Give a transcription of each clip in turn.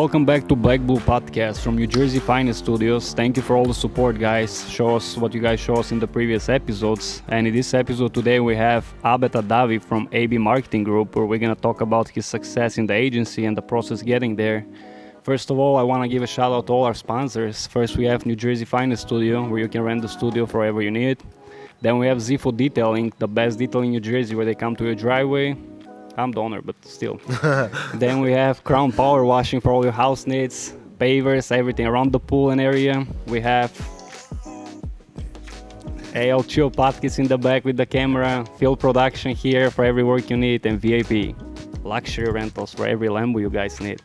Welcome back to Blackbull podcast from New Jersey Finest Studios. Thank you for all the support, guys. Show us what you guys show us in the previous episodes. And in this episode today, we have Abed Adawi from AB Marketing Group, where we're going to talk about his success in the agency and the process getting there. First of all, I want to give a shout out to all our sponsors. First, we have New Jersey Finest Studio, where you can rent the studio for wherever you need. Then we have Zifo Detailing, the best detailing in New Jersey, where they come to your driveway. I'm the owner, but still. Then we have Crown Power Washing for all your house needs, pavers, everything around the pool and area. We have AL Chill Podcasts in the back with the camera, field production here for every work you need, and VIP, luxury rentals for every Lambo you guys need.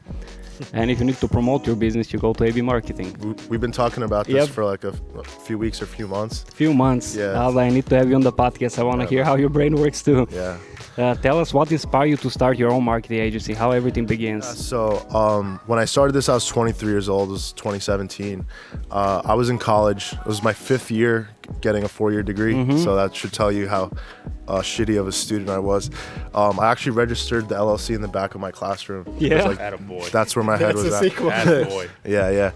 And if you need to promote your business, you go to AB Marketing. We've been talking about this for like a few weeks or few months. Yeah. I need to have you on the podcast. I want to hear how your brain works too. Yeah. Tell us what inspired you to start your own marketing agency, how everything begins. When I started this, I was 23 years old. It was 2017. I was in college. It was my 5th year getting a 4-year degree. Mm-hmm. So that should tell you how shitty of a student I was. I actually registered the LLC in the back of my classroom. Yeah. Like, Attaboy. that's where my head was at. Attaboy. Yeah.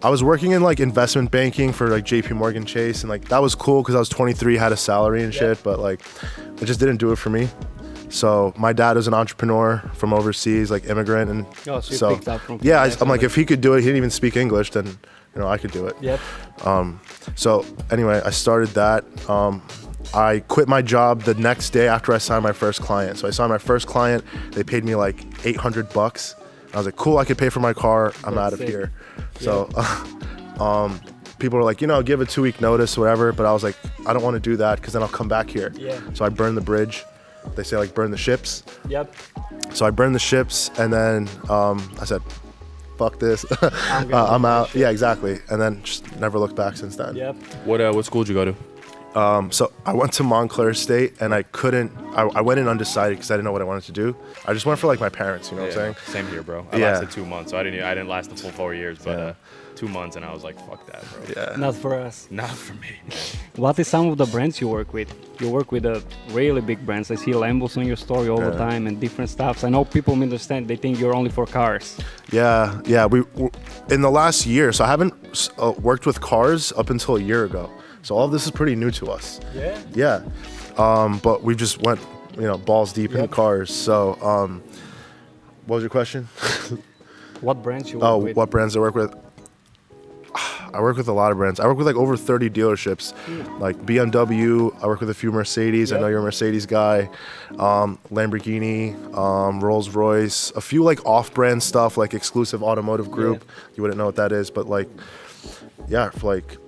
I was working in like investment banking for like JP Morgan Chase, and like that was cool because I was 23, had a salary and shit, but like it just didn't do it for me. So my dad is an entrepreneur from overseas, like immigrant, and so you picked up from I'm like, if he could do it, he didn't even speak English, then I could do it. Yep. So anyway, I started that. I quit my job the next day after I signed my first client. So I signed my first client. They paid me like $800. I was like, cool, I could pay for my car. I'm out of here. So people were like, give a 2-week notice or whatever. But I was like, I don't want to do that because then I'll come back here. Yeah. So I burned the bridge. They say like burn the ships. Yep. So I burned the ships and then I said, fuck this. I'm out. Yeah, exactly. And then just never looked back since then. Yep. What school did you go to? So I went to Montclair State and I went in undecided because I didn't know what I wanted to do. I just went for like my parents, you know what I'm saying? Same here, bro. I lasted 2 months, so I didn't last the full 4 years, but 2 months and I was like, fuck that, bro. Yeah. Not for us. Not for me, man. What is some of the brands you work with? You work with really big brands. I see Lambos on your story all the time and different stuffs. I know people misunderstand. They think you're only for cars. Yeah. We in the last year, so I haven't worked with cars up until a year ago. So all of this is pretty new to us. Yeah? Yeah. But we just went, balls deep in cars. So what was your question? What brands you work with? What brands I work with? I work with a lot of brands. I work with like over 30 dealerships, like BMW. I work with a few Mercedes. I know you're a Mercedes guy. Lamborghini, Rolls Royce, a few like off-brand stuff like Exclusive Automotive Group. You wouldn't know what that is, but like,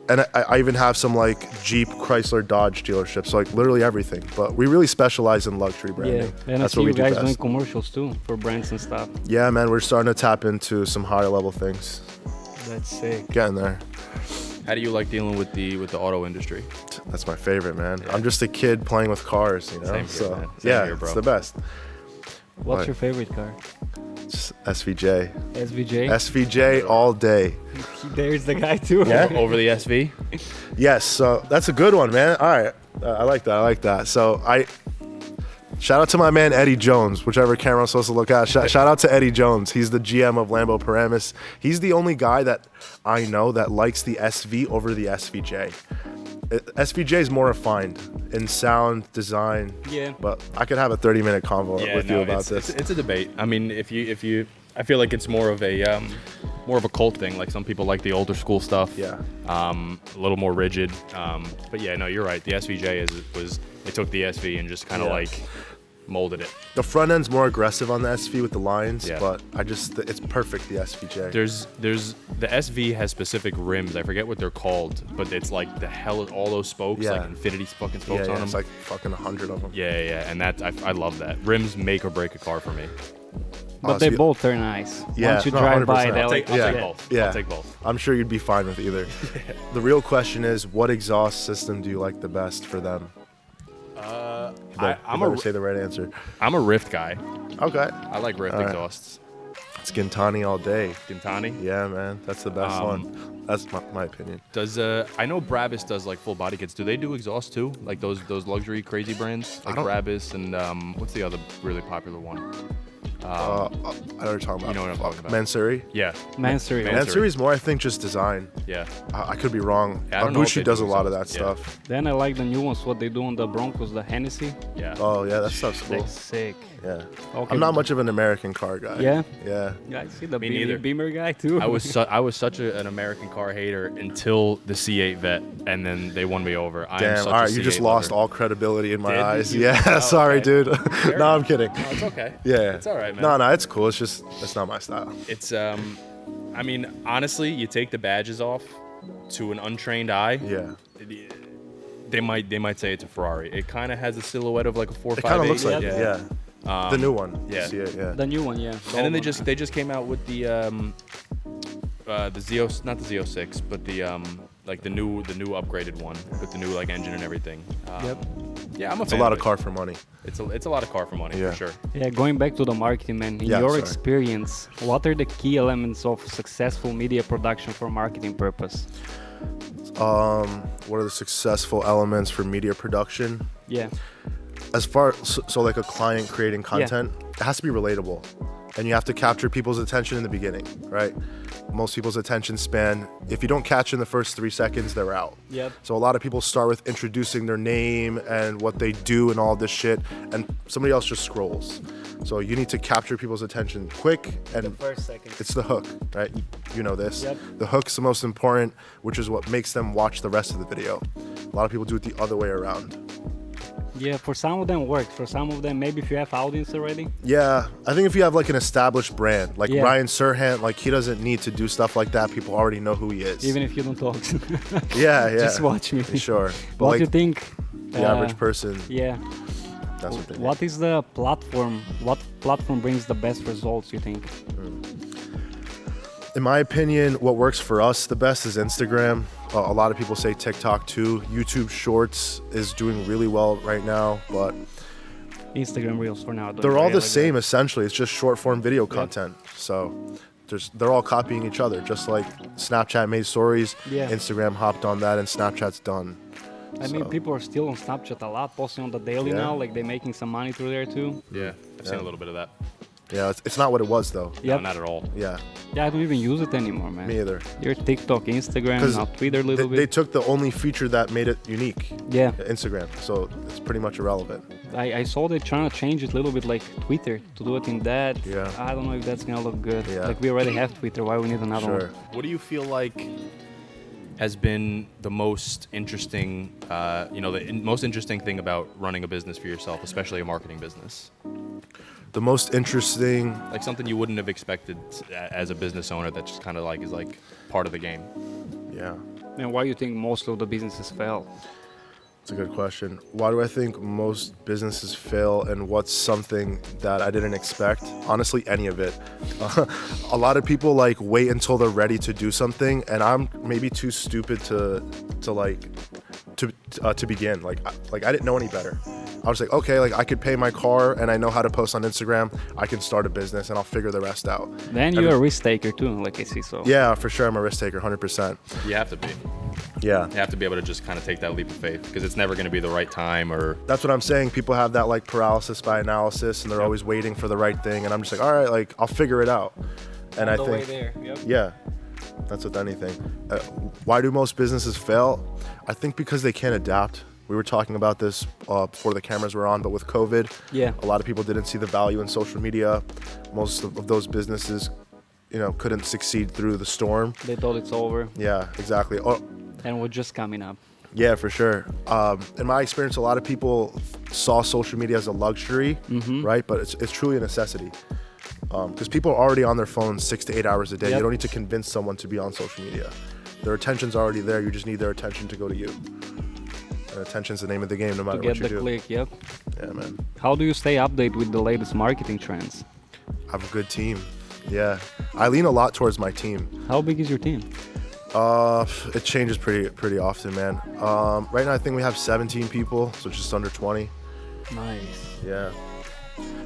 and I even have some like Jeep, Chrysler, Dodge dealerships, so like literally everything. But we really specialize in luxury branding. Yeah, and that's I see what we you guys do doing best. commercials too for brands and stuff. Yeah, man, we're starting to tap into some higher level things. That's sick. Getting there. How do you like dealing with the auto industry? That's my favorite, man. Yeah. I'm just a kid playing with cars, Same here, man. Same here, bro. It's the best. What's your favorite car? Just SVJ. SVJ? SVJ all day. There's the guy too. Yeah? Over the SV? Yes, so that's a good one, man. All right, I like that. So shout out to my man Eddie Jones, whichever camera I'm supposed to look at. Shout out to Eddie Jones. He's the GM of Lambo Paramus. He's the only guy that I know that likes the SV over the SVJ. SVJ is more refined in sound, design. Yeah. But I could have a 30-minute convo with you about this. It's a debate. I mean, if you, I feel like it's more of a cult thing. Like some people like the older school stuff. Yeah. A little more rigid. But yeah, no, you're right. The SVJ they took the SV and just kind of like molded it. The front end's more aggressive on the SV with the lines, Yeah. but it's perfect, the SVJ. There's the SV has specific rims. I forget what they're called, but it's like all those spokes, like infinity fucking spokes on them. It's like fucking 100 of them. Yeah, and I love that. Rims make or break a car for me. But they both are nice. Yeah, Once you drive by, 100%. they're I'll like, take both. Yeah. I'll take both. I'm sure you'd be fine with either. The real question is, what exhaust system do you like the best for them? I'm never say the right answer. I'm a Rift guy. Okay. I like Rift exhausts. It's Gintani all day. Gintani. Yeah, man. That's the best one. That's my opinion. Does I know Brabus does like full body kits. Do they do exhaust too? Like those luxury crazy brands like Brabus and what's the other really popular one? I know what you're talking about. You know what I'm talking about. Mansuri. Yeah. Mansuri. Mansuri's more, I think, just design. Yeah. I could be wrong. Yeah, I don't know if Abushi they does a do lot of themselves. that Yeah. stuff. Then I like the new ones, what they do on the Broncos, the Hennessy. Yeah. Oh yeah, that stuff's cool. That's sick. Yeah. Okay. I'm not much of an American car guy. Yeah? Yeah. Yeah, I see the Me neither. Beamer guy too. I was such an American car hater until the C8 Vet, and then they won me over. I am Damn. such All right, a you C8 just lost lover. all credibility in my Did you? eyes. You- Yeah. Oh, Sorry, okay. dude. Fair No, I'm enough. kidding. No, it's okay. Yeah. It's all right, man. No, it's cool. It's just that's not my style. It's I mean, honestly, you take the badges off to an untrained eye. Yeah. They might say it's a Ferrari. It kind of has a silhouette of like a 458. It kind of looks like it. Yeah. Yeah. The new one. yeah. See it, yeah. The new one, yeah. And then they just came out with the Z06, not the Z06, but the like the new upgraded one with the new like engine and everything. Yep. Yeah, I'm a It's a fan lot of of it. car for money. It's a lot of car for money Yeah. for sure. Yeah, going back to the marketing, man. In Yeah, your sorry. experience, what are the key elements of successful media production for marketing purpose? What are the successful elements for media production? Yeah. As far so like a client creating content, it has to be relatable, and you have to capture people's attention in the beginning, right? Most people's attention span, if you don't catch in the first 3 seconds, they're out. Yep. So a lot of people start with introducing their name and what they do and all this shit, and somebody else just scrolls. So you need to capture people's attention quick, and First second. it's the hook, right? You know this. Yep. The hook's the most important, which is what makes them watch the rest of the video. A lot of people do it the other way around. Yeah, for some of them works. For some of them, maybe if you have audience already. Yeah, I think if you have like an established brand, like Yeah. Ryan Serhant, like he doesn't need to do stuff like that. People already know who he is. Even if you don't talk. yeah, yeah. Just watch me. Sure. But What like do you think? the average person, Yeah. that's what they need. What is the platform? What platform brings the best results, you think? In my opinion, what works for us the best is Instagram. A lot of people say TikTok too. YouTube Shorts is doing really well right now, but Instagram Reels for now. they're all the same essentially. It's just short form video content. So they're all copying each other, just like Snapchat made stories. Yeah. Instagram hopped on that, and Snapchat's done. I mean, So- people are still on Snapchat a lot, posting on the daily Yeah. now. Like they're making some money through there too. Yeah, I've seen a little bit of that. Yeah, it's not what it was though. Yep. No, not at all. Yeah, Yeah, I don't even use it anymore, man. me either. Your TikTok, Instagram, 'Cause now Twitter a little They bit. took the only feature that made it unique, Yeah, Instagram. So it's pretty much irrelevant. I saw they trying to change it a little bit like Twitter to do it in that. Yeah. I don't know if that's gonna look good. Yeah. Like we already have Twitter, why we need another Sure. one? What do you feel like has been the most interesting, most interesting thing about running a business for yourself, especially a marketing business? The most interesting, Like something you wouldn't have expected as a business owner that just kind of like is like part of the game. yeah, And why you think most of the businesses fail? it's a good question. Why do I think most businesses fail, and what's something that I didn't expect? Honestly, any of it. A lot of people like wait until they're ready to do something, and I'm maybe too stupid to begin. Like I didn't know any better. I was like, okay, like I could pay my car, and I know how to post on Instagram. I can start a business, and I'll figure the rest out. Then you're a risk taker too, like I see. So Yeah, for sure, I'm a risk taker, 100%. You have to be. Yeah. You have to be able to just kind of take that leap of faith because it's never going to be the right time or. That's what I'm saying. People have that like paralysis by analysis, and they're always waiting for the right thing. And I'm just like, all right, like I'll figure it out. And I think, there. Yep. yeah, that's with anything. Why do most businesses fail? I think because they can't adapt. We were talking about this before the cameras were on, but with COVID, Yeah. a lot of people didn't see the value in social media. Most of those businesses, couldn't succeed through the storm. They thought it's over Yeah, exactly. and we're just coming up. Yeah, for sure. In my experience, a lot of people saw social media as a luxury, right? But it's truly a necessity. Because people are already on their phones 6 to 8 hours a day. Yep. You don't need to convince someone to be on social media. Their attention's already there. You just need their attention to go to you. And attention's the name of the game, no To matter get what you the do. click, yep. Yeah, man. How do you stay updated with the latest marketing trends? I have a good team. Yeah, I lean a lot towards my team. How big is your team? It changes pretty often, man. Right now, I think we have 17 people, so just under 20. Nice. Yeah.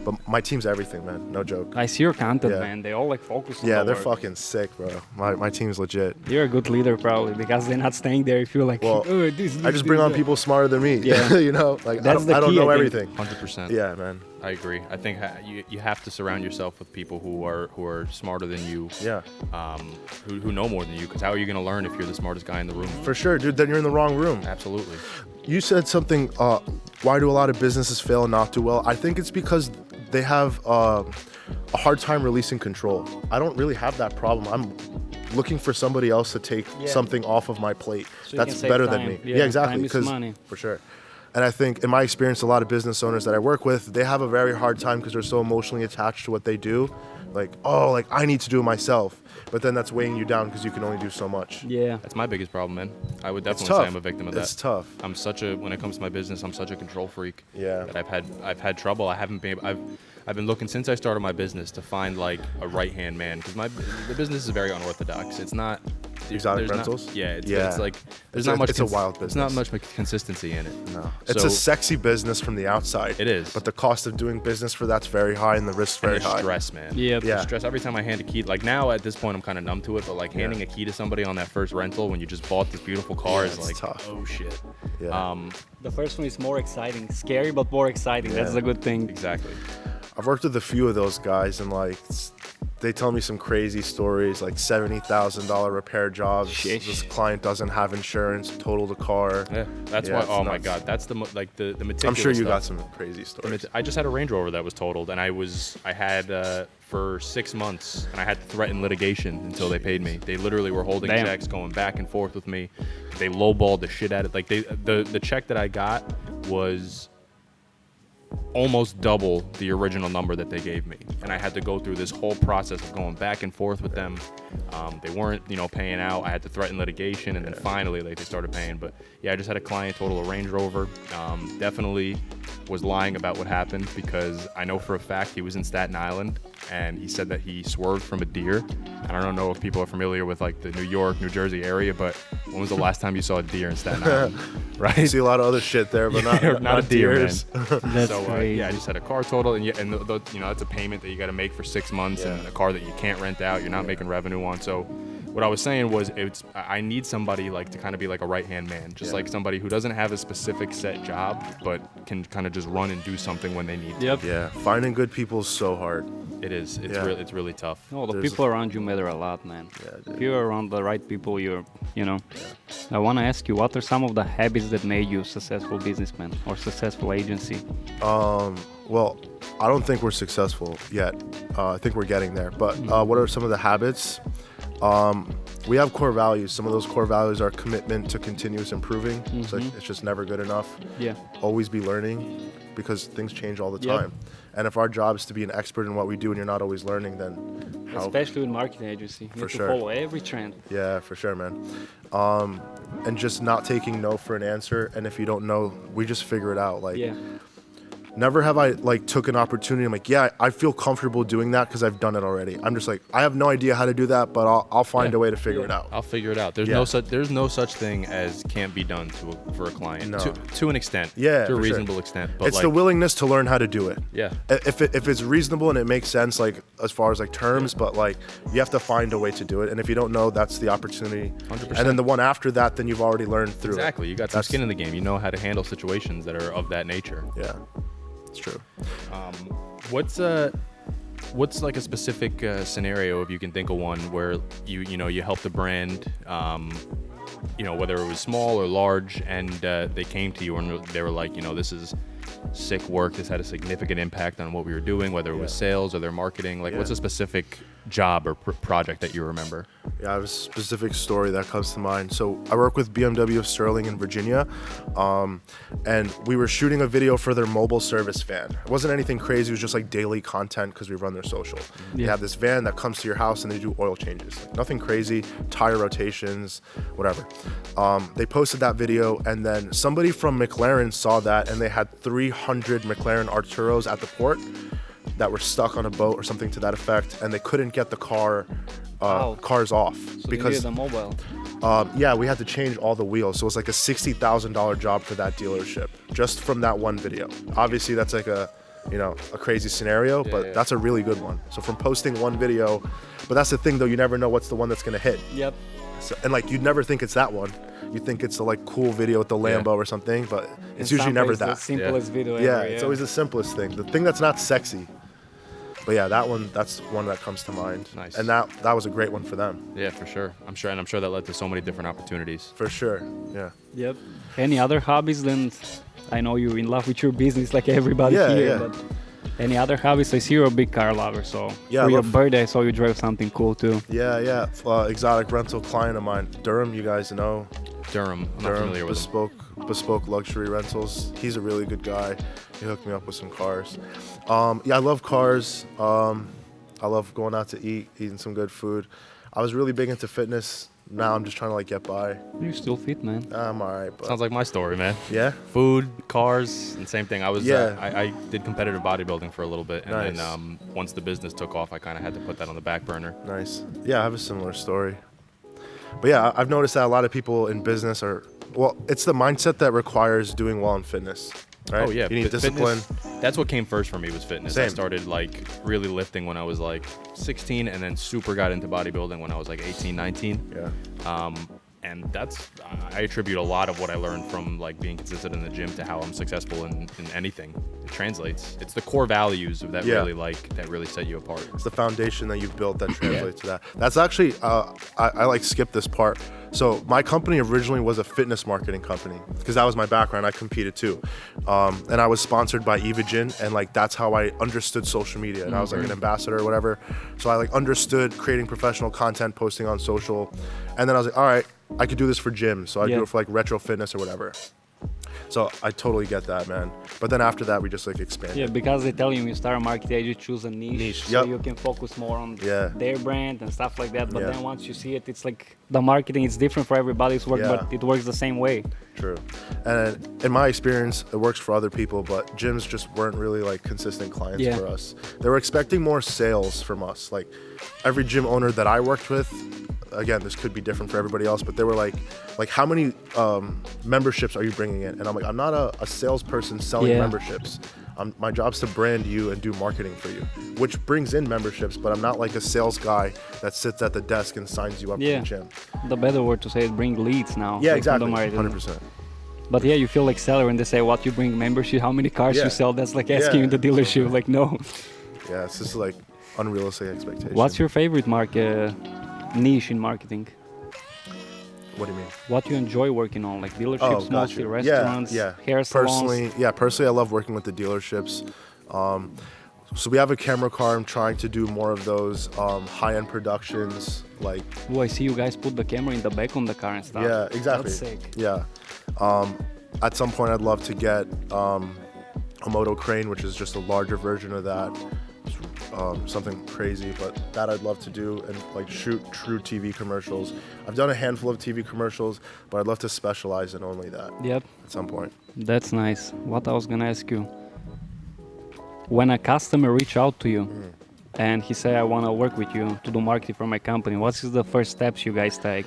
But my team's everything, man. No joke. I see your content, Yeah. man. They all like focus on Yeah, the they're work. fucking sick, bro. My team's legit. You're a good leader, probably, because they're not staying there if you're like, Well, oh, this, I just bring on that." people smarter than me. Yeah. You know, like That's the I don't key, know I think. everything. 100%. Yeah, man. I agree. I think you have to surround yourself with people who are smarter than you. Yeah. Who know more than you. Because how are you going to learn if you're the smartest guy in the room? For sure, dude. Then you're in the wrong room. Absolutely. You said something. Why do a lot of businesses fail and not do well? I think it's because they have a hard time releasing control. I don't really have that problem. I'm looking for somebody else to take something off of my plate. So you That's can save better time. than me. Yeah, Yeah, exactly. time is Because money. for sure. And I think, in my experience, a lot of business owners that I work with, they have a very hard time because they're so emotionally attached to what they do. Like, oh, like I need to do it myself. But then that's weighing you down because you can only do so much. Yeah. That's my biggest problem, man. I would It's definitely tough. say I'm a victim of that. It's tough. When it comes to my business, I'm such a control freak. Yeah. That I've had trouble. I've been looking since I started my business to find like a right hand man because the business is very unorthodox. It's not Exotic there's rentals? Not, yeah, Yeah. it's like there's It's not a- much. it's a wild There's not business. much consistency in it. No. It's So- a sexy business from the outside. It is. But the cost of doing business for that's very high and the risk's And very the high. stress, man. Yeah. Yeah. The stress every time I hand a key. Like now at this point, I'm kind of numb to it. But like handing a key to somebody on that first rental when you just bought this beautiful car Yeah, is it's like, tough. oh shit. Yeah. The first one is more exciting. Scary, but more exciting. That's the good thing. Exactly. I've worked with a few of those guys and like they tell me some crazy stories like $70,000 repair jobs. Sheesh. This client doesn't have insurance, totaled a car. Yeah. That's Yeah, why. it's Oh my nuts. god. That's the meticulous. I'm sure you stuff. got some crazy stories. I just had a Range Rover that was totaled, and I had for 6 months, and I had to threaten litigation until they paid me. They literally were holding Damn. checks, going back and forth with me. They lowballed the shit out of it. Like the check that I got was almost double the original number that they gave me, and I had to go through this whole process of going back and forth with them. They weren't, paying out. I had to threaten litigation, and then finally, like, they started paying. But yeah, I just had a client total a Range Rover. Definitely was lying about what happened because I know for a fact he was in Staten Island, and he said that he swerved from a deer. And I don't know if people are familiar with like the New York, New Jersey area, but when was the last time you saw a deer in Staten Island? I Right? see a lot of other shit there, but not a deer, deers. That's So crazy. yeah, I just had a car total, and that's a payment that you got to make for 6 months, and a car that you can't rent out, you're not making revenue on. So what I was saying was, I need somebody like to kind of be like a right hand man, just like somebody who doesn't have a specific set job, but can kind of just run and do something when they need to. Yep. Yeah, finding good people is so hard. It is. It's Yeah. it's really tough. No, the There's- people around you matter a lot, man. Yeah, dude. If you're around the right people, I want to ask you, what are some of the habits that made you a successful businessman or successful agency? Well, I don't think we're successful yet. I think we're getting there. But what are some of the habits? We have core values. Some of those core values are commitment to continuous improving. It's like it's just never good enough. Yeah. Always be learning because things change all the Yep. time. And if our job is to be an expert in what we do and you're not always learning, then how? Especially in marketing agency. You For need to sure. follow every trend. Yeah, for sure, man. And just not taking no for an answer. And if you don't know, we just figure it out. Like, Yeah. never have I like took an opportunity. I'm like, yeah, I feel comfortable doing that because I've done it already. I'm just like, I have no idea how to do that, but I'll find a way to figure it out. I'll figure it out. There's Yeah. no such thing as can't be done for a client. No. To an extent. Yeah, To a for sure. reasonable extent. But It's like, the willingness to learn how to do it. Yeah. If it's reasonable and it makes sense, like as far as like terms, but like you have to find a way to do it. And if you don't know, that's the opportunity. 100%. And then the one after that, then you've already learned through Exactly. it. You got some That's- skin in the game. You know how to handle situations that are of that nature. Yeah, it's true. What's like a specific scenario, if you can think of one, where you helped a brand, whether it was small or large, and they came to you and they were like, this is sick work. This had a significant impact on what we were doing, whether it was sales or their marketing. Like, what's a specific job or project that you remember? Yeah, I have a specific story that comes to mind. So I work with BMW of Sterling in Virginia, and we were shooting a video for their mobile service van. It wasn't anything crazy. It was just like daily content because we run their social. They have this van that comes to your house and they do oil changes. Like, nothing crazy, tire rotations, whatever. They posted that video, and then somebody from McLaren saw that, and they had 300 McLaren Arturos at the port that were stuck on a boat or something to that effect, and they couldn't get the cars off So because you needed a mobile. we had to change all the wheels. So it was like a $60,000 job for that dealership just from that one video. Obviously, that's like a crazy scenario, but that's a really good one. So from posting one video, but that's the thing though, you never know what's the one that's gonna hit. Yep. So, and like you'd never think it's that one. You think it's a like cool video with the Lambo or something, but it's usually never The that. simplest video Yeah, ever. it's always the simplest thing. The thing that's not sexy. But yeah, that's one that comes to mind. Nice. And that was a great one for them. Yeah, for sure. I'm sure that led to so many different opportunities. For sure. Yeah. Yep. Any other hobbies? Then I know you're in love with your business like everybody here. Yeah. But any other hobbies? I see you're a big car lover, so Yeah, for I your love- birthday, I saw you drove something cool too. Yeah. Exotic rental client of mine, Durham. You guys know Durham. I'm not familiar with him. bespoke luxury rentals. He's a really good guy. He hooked me up with some cars. I love cars. I love going out to eat, eating some good food. I was really big into fitness. Now I'm just trying to like get by. You're still fit, man. I'm alright, but Sounds like my story, man. yeah. Food, cars, and same thing. I was Yeah. I did competitive bodybuilding for a little bit, and Nice. then once the business took off, I kind of had to put that on the back burner. Nice. Yeah, I have a similar story. But yeah, I've noticed that a lot of people in business it's the mindset that requires doing well in fitness, right? Oh yeah, You need discipline. That's what came first for me was fitness. I Same. started like really lifting when I was like 16, and then super got into bodybuilding when I was like 18, 19. Yeah. And I attribute a lot of what I learned from like being consistent in the gym to how I'm successful in anything. It translates. It's the core values of that Yeah. really set you apart. It's the foundation that you've built that translates to that. That's actually, I like skip this part. So my company originally was a fitness marketing company because that was my background. I competed too. And I was sponsored by Evagen, and like that's how I understood social media. And I was like an ambassador or whatever. So I like understood creating professional content, posting on social. And then I was like, all right, I could do this for gyms. So I do it for like retro fitness or whatever. So I totally get that, man. But then after that, we just like expanded. Yeah, because they tell you when you start a marketing, you choose a niche, so Yep. you can focus more on Yeah. their brand and stuff like that. But Yeah. then once you see it, it's like the marketing is different for everybody's work, Yeah. but it works the same way. True. And in my experience, it works for other people, but gyms just weren't really like consistent clients Yeah. for us. They were expecting more sales from us. Like every gym owner that I worked with, again, this could be different for everybody else, but they were like how many memberships are you bringing in? And I'm like, I'm not a salesperson selling Yeah. memberships. My job's to brand you and do marketing for you, which brings in memberships, but I'm not like a sales guy that sits at the desk and signs you up Yeah. for the gym. The better word to say is bring leads now. Yeah, like, from the exactly. marketing. 100%. But yeah, you feel like seller when they say what you bring membership, how many cars Yeah. you sell. That's like asking Yeah. in the dealership. Like no. Yeah, it's just like unrealistic expectations. What's your favorite niche in marketing? What do you mean? What you enjoy working on, like dealerships, mostly gotcha. restaurants, hair salons. Personally, I love working with the dealerships. So we have a camera car. I'm trying to do more of those high-end productions, like Oh, I see you guys put the camera in the back on the car and stuff. yeah, exactly. That's sick. Yeah. At some point, I'd love to get a moto crane, which is just a larger version of that. Something crazy, but that I'd love to do and like shoot true TV commercials. I've done a handful of TV commercials, but I'd love to specialize in only that Yep, at some point. that's nice. What I was gonna ask you, when a customer reach out to you and he say, I wanna work with you to do marketing for my company, what is the first steps you guys take?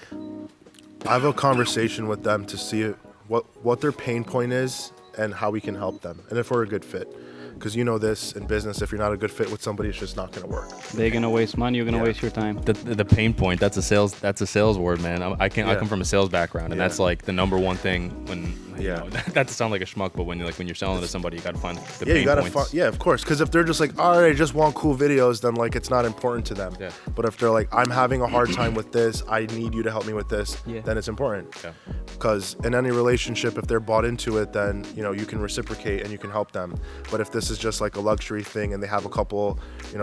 I have a conversation with them to see what their pain point is and how we can help them and if we're a good fit. Because you know this in business, if you're not a good fit with somebody, it's just not going to work. They're gonna waste money, you're gonna Yeah. waste your time. The pain point, that's a sales word, man. I come from a sales background, and Yeah. that's like the number one thing when Yeah. not to sound like a schmuck, but when you're selling to somebody, you got to find the Yeah, pain you gotta points. yeah, of course. Because if they're just like, all right, I just want cool videos, then like it's not important to them. Yeah. But if they're like, I'm having a hard time with this, I need you to help me with this, Yeah. then it's important. Yeah. Because in any relationship, if they're bought into it, then you can reciprocate and you can help them. But if this is just like a luxury thing and they have a couple,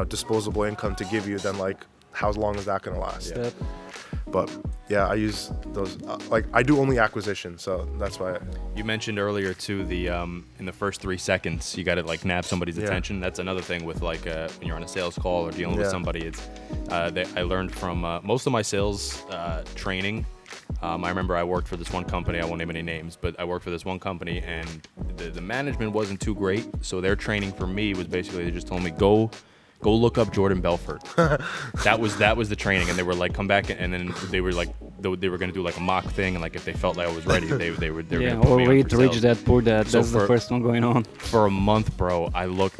disposable income to give you, then like how long is that gonna last? Yep. But yeah, I use those. I do only acquisition, so that's why. You mentioned earlier too the in the first 3 seconds you got to like nab somebody's Yeah. attention. That's another thing with like when you're on a sales call or dealing with Yeah. somebody. It's I learned from most of my sales training. I remember I worked for this one company. I won't name any names, but I worked for this one company, and the management wasn't too great. So their training for me was basically they just told me go look up Jordan Belfort. that was the training, and they were like come back, and then they were like they were gonna do like a mock thing, and like if they felt like I was ready, they were Yeah, gonna put or me on read for Rich sales. Dad Poor Dad. So That's the for- first one going on. For a month, bro,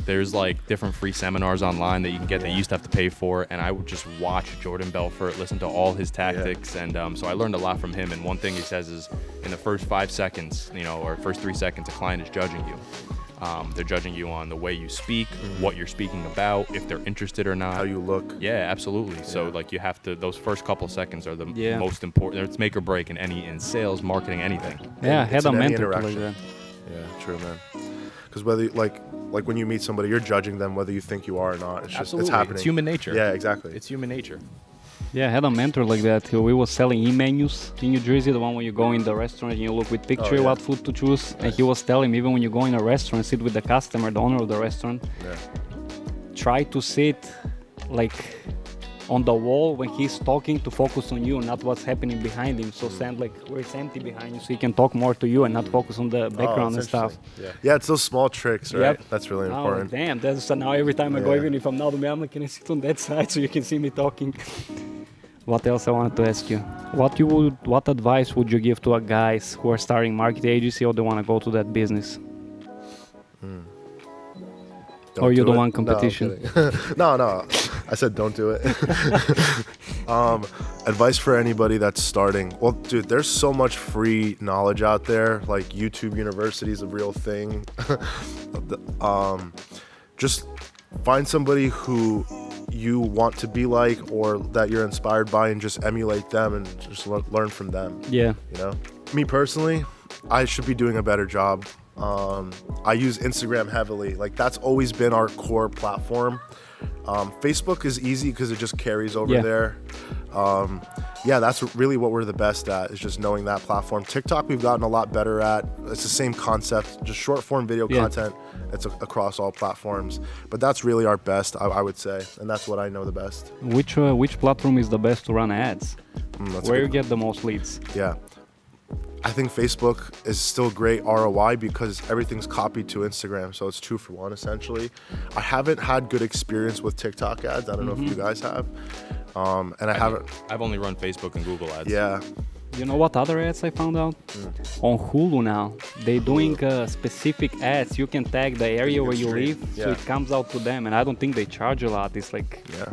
there's like different free seminars online that you can get that you used to have to pay for, and I would just watch Jordan Belfort, listen to all his tactics, and so I learned a lot from him. And one thing he says is, in the first 5 seconds, or first 3 seconds, a client is judging you. They're judging you on the way you speak, what you're speaking about, if they're interested or not. How you look. Yeah, absolutely. So like you have to, those first couple seconds are the Yeah. most important. It's make or break in sales, marketing, anything. Yeah, I had It's a in any mentor like interaction. that. Yeah, true, man. Because whether like when you meet somebody, you're judging them whether you think you are or not. It's just Absolutely. it's happening. It's human nature. Yeah, exactly. It's human nature. Yeah, I had a mentor like that. We was selling e-menus in New Jersey, the one when you go in the restaurant and you look with picture yeah. what food to choose. And he was telling me, even when you go in a restaurant, sit with the customer, the owner of the restaurant, Yeah. try to sit like on the wall when he's talking to focus on you, not what's happening behind him. So stand like where it's empty behind you so he can talk more to you and not focus on the background and that's stuff. interesting. Yeah, it's those small tricks, right? Yep. That's really Oh, important. damn, that's so now every time I go, Yeah. even if I'm not I'm like, can I sit on that side so you can see me talking? What else I wanted to ask you? What advice would you give to a guys who are starting marketing agency or they want to go to that business? Or you do don't it. want competition? No, I'm kidding. no. I said don't do it. Advice for anybody that's starting. Well, dude, there's so much free knowledge out there. Like YouTube University is a real thing. Just find somebody who you want to be like or that you're inspired by and just emulate them and just learn from them. Yeah. Me personally, I should be doing a better job. I use Instagram heavily. Like that's always been our core platform. Facebook is easy because it just carries over Yeah. there. That's really what we're the best at, is just knowing that platform. TikTok we've gotten a lot better at. It's the same concept, just short form video Yeah. content. It's across all platforms, but that's really our best, I would say, and that's what I know the best. Which platform is the best to run ads? That's Where a you good- get the most leads? Yeah. I think Facebook is still great ROI because everything's copied to Instagram, so it's 2 for 1 essentially. I haven't had good experience with TikTok ads. I don't know if you guys have. And I haven't. I've only run Facebook and Google ads. Yeah. You know what other ads I found out? On Hulu now, they doing specific ads. You can tag the area can where you stream. live, so Yeah. it comes out to them. And I don't think they charge a lot. It's like Yeah.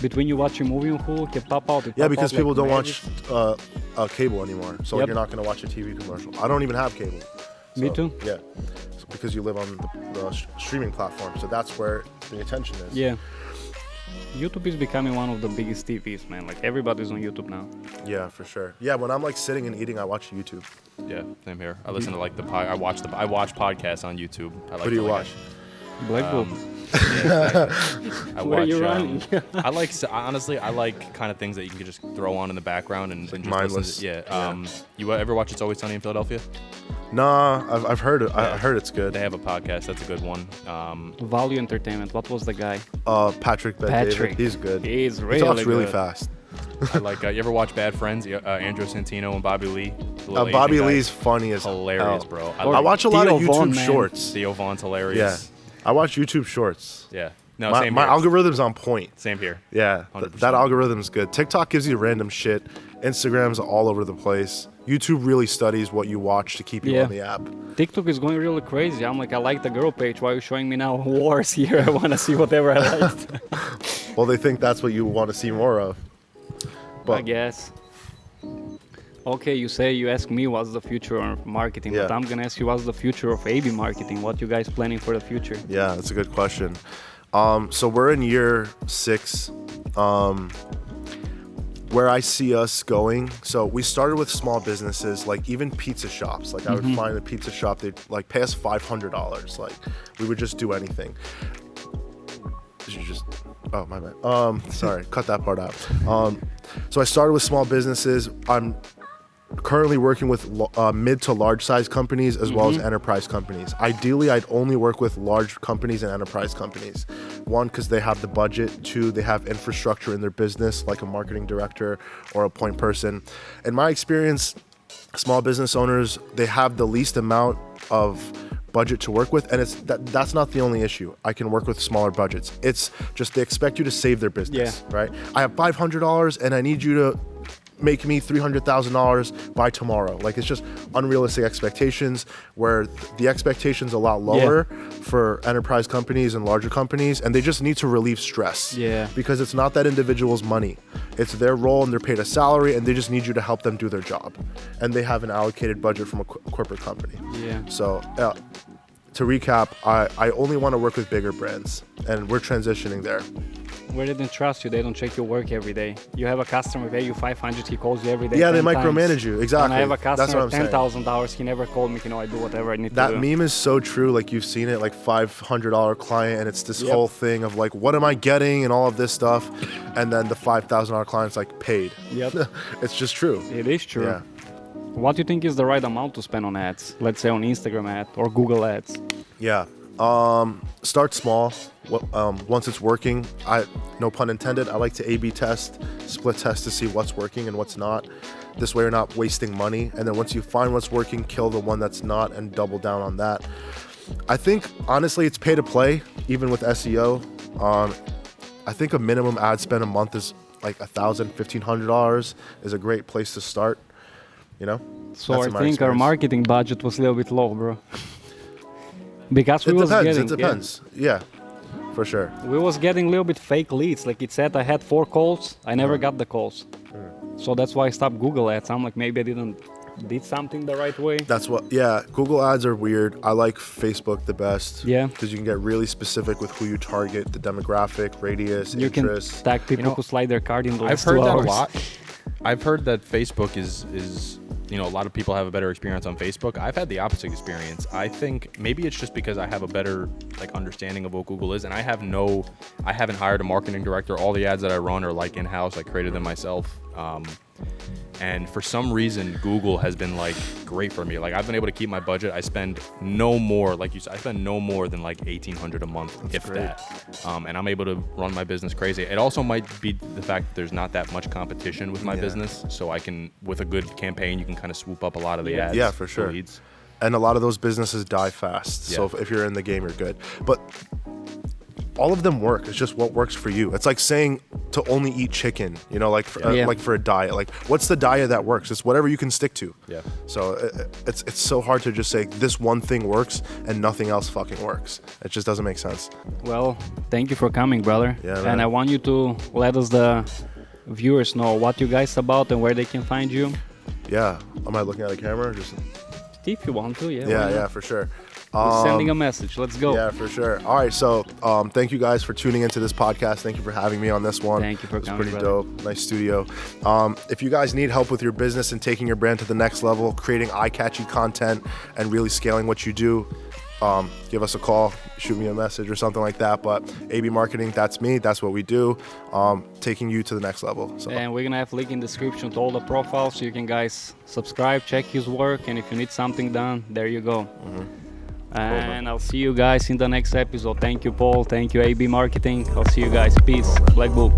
between you watch a movie on Hulu, it can pop out. It Yeah, pop because out people like don't magic. watch cable anymore, so Yep. you're not going to watch a TV commercial. I don't even have cable. Me So, too. Yeah. So because you live on the streaming platform, so that's where the attention is. Yeah. YouTube is becoming one of the biggest TVs, man. Like everybody's on YouTube now. Yeah, for sure. Yeah, when I'm like sitting and eating, I watch YouTube. Yeah, same here. I listen to like I watch podcasts on YouTube. I like What do you to, like, watch? Blackbull. I Where watch. you running? Honestly, I like kind of things that you can just throw on in the background and just mindless. listen to. Yeah. You ever watch It's Always Sunny in Philadelphia? Nah, I've heard it. I heard it's good. They have a podcast. That's a good one. Value Entertainment. What was the guy? Patrick Bet-David. Patrick. He's good. He's He really talks really good. fast. I like. You ever watch Bad Friends? Andrew Santino and Bobby Lee. The little Bobby Asian guy. Lee's funny as hilarious, hell. bro. Or- I watch a lot of Theo YouTube Von, man. shorts. Theo Von's Yeah, hilarious. I watch YouTube shorts. Yeah. No, My same my here. algorithm's on point. Same here. Yeah, 100%. that algorithm's good. TikTok gives you random shit. Instagram's all over the place. YouTube really studies what you watch to keep you Yeah. on the app. TikTok is going really crazy. I'm like, I like the girl page. Why are you showing me now wars here? I want to see whatever I liked. Well, they think that's what you want to see more of. I But guess. Okay, you ask me what's the future of marketing, but Yeah. I'm gonna ask you what's the future of AB marketing. What you guys planning for the future? yeah, that's a good question. So we're in year 6. Where I see us going, so we started with small businesses, like even pizza shops. Like I would find a pizza shop, they'd like pay us $500. Like we would just do anything. You just, oh my bad. Sorry, cut that part out. So I started with small businesses. I'm currently working with mid to large size companies as well as enterprise companies. Ideally, I'd only work with large companies and enterprise companies. 1, because they have the budget. 2, they have infrastructure in their business, like a marketing director or a point person. In my experience, small business owners, they have the least amount of budget to work with, and that's not the only issue. I can work with smaller budgets. It's just they expect you to save their business, right? I have $500 and I need you to make me $300,000 by tomorrow. Like, it's just unrealistic expectations, where the expectations a lot lower for enterprise companies and larger companies, and they just need to relieve stress. Yeah. Because it's not that individual's money. It's their role, and they're paid a salary, and they just need you to help them do their job. And they have an allocated budget from a corporate company. Yeah. So, to recap, I only want to work with bigger brands, and we're transitioning there. Where they don't trust you, they don't check your work every day. You have a customer pay you 500, he calls you every day. Yeah, they 10 micromanage times. you. Exactly. And I have a That's what customer I'm saying. $10,000. He never called me. I do whatever I need to That do. meme is so true. Like, you've seen it, like $500 client, and it's this Yep. whole thing of like, what am I getting, and all of this stuff, and then the $5,000 client's like paid. Yep. It's just true. It is true. Yeah. What do you think is the right amount to spend on ads? Let's say on Instagram ad or Google ads. Yeah. Start small. Once it's working, no pun intended, I like to A/B test, split test to see what's working and what's not. This way you're not wasting money. And then once you find what's working, kill the one that's not and double down on that. I think, honestly, it's pay to play, even with SEO. I think a minimum ad spend a month is like $1,000, $1,500 is a great place to start. You know? So That's I in my think our experience. marketing budget was a little bit low, bro. Because we was getting, It depends. Yeah, for sure. we was getting a little bit fake leads. Like it said, I had 4 calls. I never got the calls. So that's why I stopped Google ads. I'm like, maybe I did something the right way. That's what, yeah, Google ads are weird. I like Facebook the best. Yeah. Because you can get really specific with who you target, the demographic, radius, You can interest. tag people who slide their card in the I've last heard 2 that hours. a lot. I've heard that Facebook is a lot of people have a better experience on Facebook. I've had the opposite experience. I think maybe it's just because I have a better like understanding of what Google is, and I haven't hired a marketing director. All the ads that I run are like in-house. I created them myself. And for some reason, Google has been like great for me. Like I've been able to keep my budget. I spend no more, like you said, I spend no more than like $1,800 a month, if great. that. And I'm able to run my business crazy. It also might be the fact that there's not that much competition with my business, so I can, with a good campaign, you can kind of swoop up a lot of the ads. Yeah, for the sure. leads. And a lot of those businesses die fast. So Yeah. if you're in the game, you're good. But all of them work. It's just what works for you. It's like saying to only eat chicken, you know, like for a diet. Like, what's the diet that works? It's whatever you can stick to. Yeah. So it's so hard to just say this one thing works and nothing else fucking works. It just doesn't make sense. Well, thank you for coming, brother. Yeah, and man. I want you to let us, the viewers, know what you guys about and where they can find you. Yeah. Am I looking at the camera? Or just If you want to, yeah. why yeah, not? yeah, for sure. We're sending a message. Let's go. Yeah, for sure. All right, so thank you guys for tuning into this podcast. Thank you for having me on this one. Thank you for It was coming, pretty brother. dope. Nice studio. If you guys need help with your business and taking your brand to the next level, creating eye-catchy content and really scaling what you do, give us a call, shoot me a message or something like that. But AB Marketing, that's me. That's what we do. Taking you to the next level. So And we're gonna have link in description to all the profiles, so you can guys subscribe, check his work, and if you need something done, there you go. And I'll see you guys in the next episode. Thank you, Paul. Thank you, AB Marketing. I'll see you guys. Peace. Blackbull.